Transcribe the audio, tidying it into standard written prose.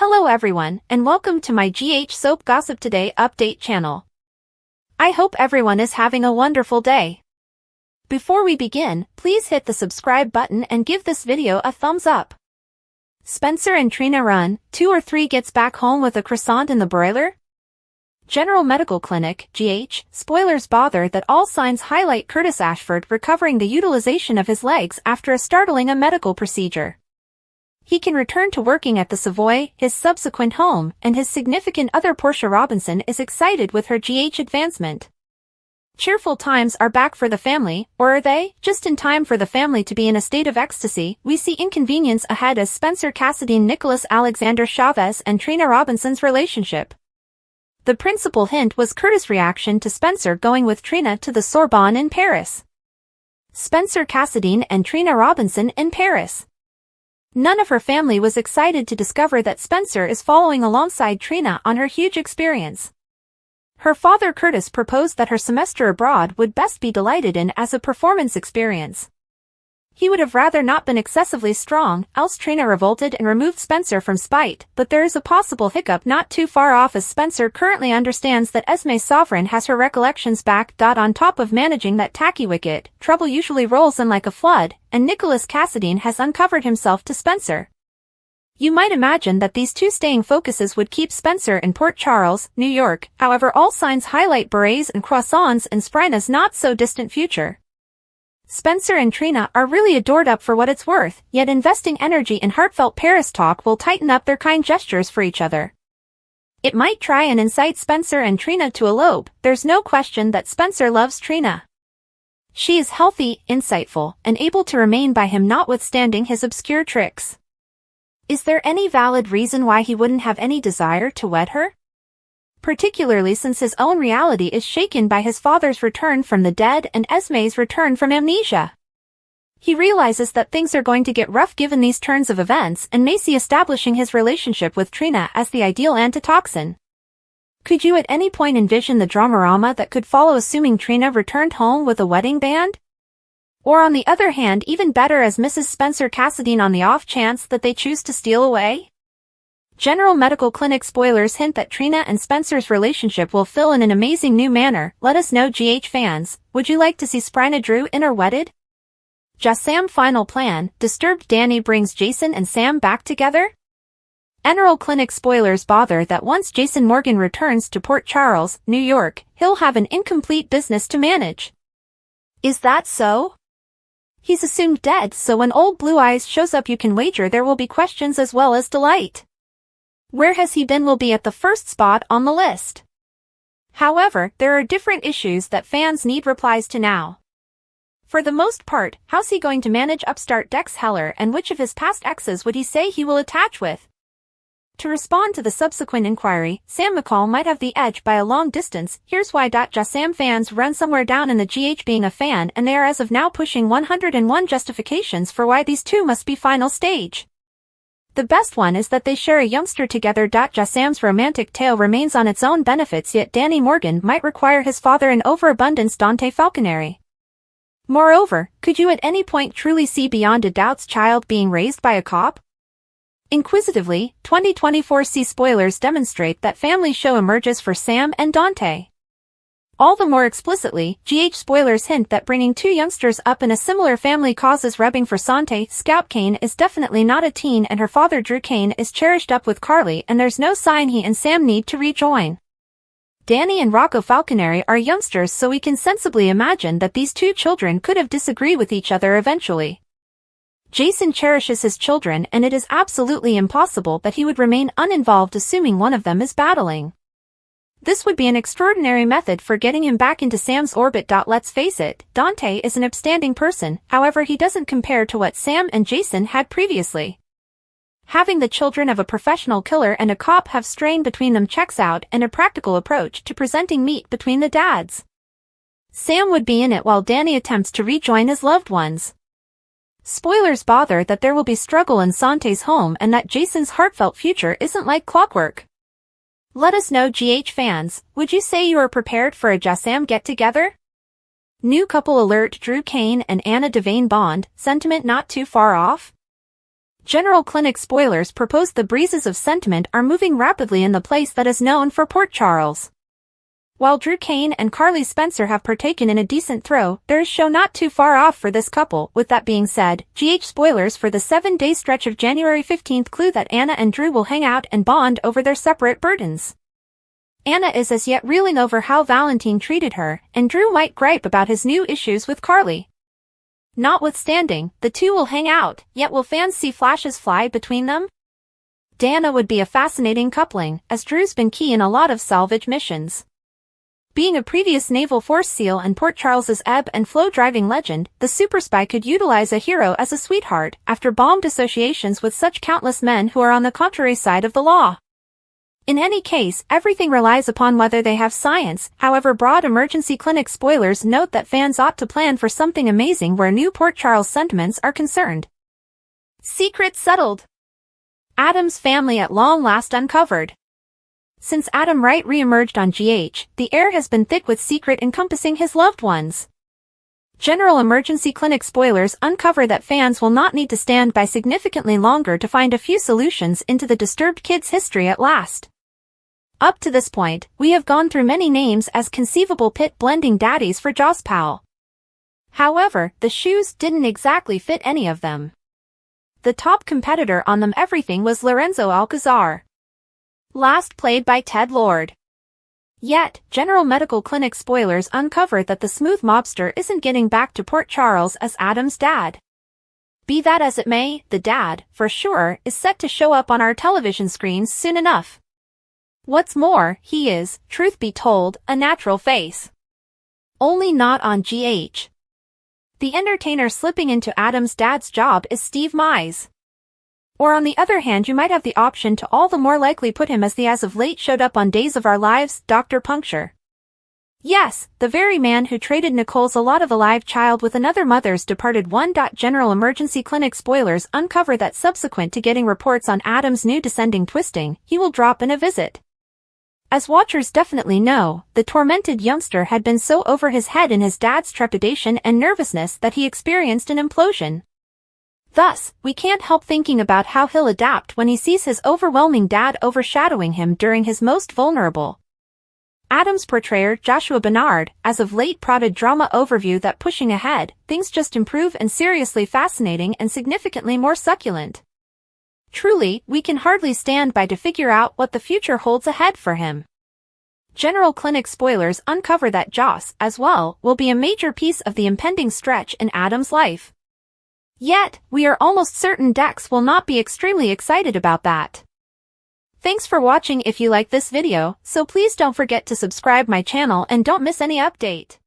Hello everyone, and welcome to my GH Soap Gossip Today update channel. I hope everyone is having a wonderful day. Before we begin, please hit the subscribe button and give this video a thumbs up. Spencer and Trina run, 2 or 3 gets back home with a croissant in the broiler? General Medical Clinic, GH, spoilers bother that all signs highlight Curtis Ashford recovering the utilization of his legs after a startling medical procedure. He can return to working at the Savoy, his subsequent home, and his significant other Portia Robinson is excited with her GH advancement. Cheerful times are back for the family, or are they? Just in time for the family to be in a state of ecstasy, we see inconvenience ahead as Spencer Cassadine Nicholas Alexander Chavez and Trina Robinson's relationship. The principal hint was Curtis' reaction to Spencer going with Trina to the Sorbonne in Paris. Spencer Cassadine and Trina Robinson in Paris. None of her family was excited to discover that Spencer is following alongside Trina on her huge experience. Her father Curtis proposed that her semester abroad would best be delighted in as a performance experience. He would have rather not been excessively strong, else Trina revolted and removed Spencer from spite, but there is a possible hiccup not too far off as Spencer currently understands that Esme Sovereign has her recollections back. On top of managing that tacky wicket, trouble usually rolls in like a flood, and Nicholas Cassadine has uncovered himself to Spencer. You might imagine that these two staying focuses would keep Spencer in Port Charles, New York, however all signs highlight berets and croissants in Sprina's not-so-distant future. Spencer and Trina are really adored up for what it's worth, yet investing energy in heartfelt Paris talk will tighten up their kind gestures for each other. It might try and incite Spencer and Trina to elope. There's no question that Spencer loves Trina. She is healthy, insightful, and able to remain by him notwithstanding his obscure tricks. Is there any valid reason why he wouldn't have any desire to wed her? Particularly since his own reality is shaken by his father's return from the dead and Esme's return from amnesia. He realizes that things are going to get rough given these turns of events and may see establishing his relationship with Trina as the ideal antitoxin. Could you at any point envision the dramarama that could follow assuming Trina returned home with a wedding band? Or on the other hand, even better as Mrs. Spencer Cassadine on the off chance that they choose to steal away? General Medical Clinic spoilers hint that Trina and Spencer's relationship will fill in an amazing new manner. Let us know, GH fans, would you like to see Sprina Drew in or wedded? JaSam final plan, disturbed Danny brings Jason and Sam back together? General Clinic spoilers bother that once Jason Morgan returns to Port Charles, New York, he'll have an incomplete business to manage. Is that so? He's assumed dead, so when old Blue Eyes shows up you can wager there will be questions as well as delight. Where has he been will be at the first spot on the list. However, there are different issues that fans need replies to now. For the most part, how's he going to manage upstart Dex Heller and which of his past exes would he say he will attach with? To respond to the subsequent inquiry, Sam McCall might have the edge by a long distance. Here's why. JaSam fans run somewhere down in the GH being a fan, and they are as of now pushing 101 justifications for why these two must be final stage. The best one is that they share a youngster together. JaSam's romantic tale remains on its own benefits, yet Danny Morgan might require his father in overabundance Dante Falconeri. Moreover, could you at any point truly see beyond a doubt's child being raised by a cop? Inquisitively, 2024C spoilers demonstrate that family show emerges for Sam and Dante. All the more explicitly, GH spoilers hint that bringing two youngsters up in a similar family causes rebbing for Sante. Scout Kane is definitely not a teen and her father Drew Kane is cherished up with Carly, and there's no sign he and Sam need to rejoin. Danny and Rocco Falconeri are youngsters, so we can sensibly imagine that these two children could have disagreed with each other eventually. Jason cherishes his children, and it is absolutely impossible that he would remain uninvolved assuming one of them is battling. This would be an extraordinary method for getting him back into Sam's orbit. Let's face it, Dante is an upstanding person, however he doesn't compare to what Sam and Jason had previously. Having the children of a professional killer and a cop have strain between them checks out, and a practical approach to presenting meat between the dads. Sam would be in it while Danny attempts to rejoin his loved ones. Spoilers bother that there will be struggle in Sante's home and that Jason's heartfelt future isn't like clockwork. Let us know, GH fans, would you say you are prepared for a JaSam get-together? New couple alert: Drew Kane and Anna Devane Bond, sentiment not too far off? General Clinic spoilers propose the breezes of sentiment are moving rapidly in the place that is known for Port Charles. While Drew Kane and Carly Spencer have partaken in a decent throw, there is show not too far off for this couple. With that being said, GH spoilers for the 7-day stretch of January 15th clue that Anna and Drew will hang out and bond over their separate burdens. Anna is as yet reeling over how Valentine treated her, and Drew might gripe about his new issues with Carly. Notwithstanding, the two will hang out, yet will fans see flashes fly between them? Dana would be a fascinating coupling, as Drew's been key in a lot of salvage missions. Being a previous Naval Force SEAL and Port Charles's ebb and flow driving legend, the super spy could utilize a hero as a sweetheart after bombed associations with such countless men who are on the contrary side of the law. In any case, everything relies upon whether they have science. However, broad emergency clinic spoilers note that fans ought to plan for something amazing where new Port Charles sentiments are concerned. Secret settled. Adam's family at long last uncovered. Since Adam Wright re-emerged on GH, the air has been thick with secret encompassing his loved ones. General Emergency Clinic spoilers uncover that fans will not need to stand by significantly longer to find a few solutions into the disturbed kid's history at last. Up to this point, we have gone through many names as conceivable pit-blending daddies for Joss Powell. However, the shoes didn't exactly fit any of them. The top competitor on them everything was Lorenzo Alcazar, last played by Ted Lord. Yet, General Medical Clinic spoilers uncover that the smooth mobster isn't getting back to Port Charles as Adam's dad. Be that as it may, the dad, for sure, is set to show up on our television screens soon enough. What's more, he is, truth be told, a natural face. Only not on GH. The entertainer slipping into Adam's dad's job is Steve Mize. Or on the other hand, you might have the option to all the more likely put him as the as of late showed up on Days of Our Lives, Dr. Puncture. Yes, the very man who traded Nicole's a lot of alive child with another mother's departed one. General Emergency Clinic spoilers uncover that subsequent to getting reports on Adam's new descending twisting, he will drop in a visit. As watchers definitely know, the tormented youngster had been so over his head in his dad's trepidation and nervousness that he experienced an implosion. Thus, we can't help thinking about how he'll adapt when he sees his overwhelming dad overshadowing him during his most vulnerable. Adam's portrayer Joshua Bernard, as of late prodded drama overview that pushing ahead, things just improve and seriously fascinating and significantly more succulent. Truly, we can hardly stand by to figure out what the future holds ahead for him. General Clinic spoilers uncover that Joss, as well, will be a major piece of the impending stretch in Adam's life. Yet, we are almost certain Dex will not be extremely excited about that. Thanks for watching. If you like this video, so please don't forget to subscribe my channel and don't miss any update.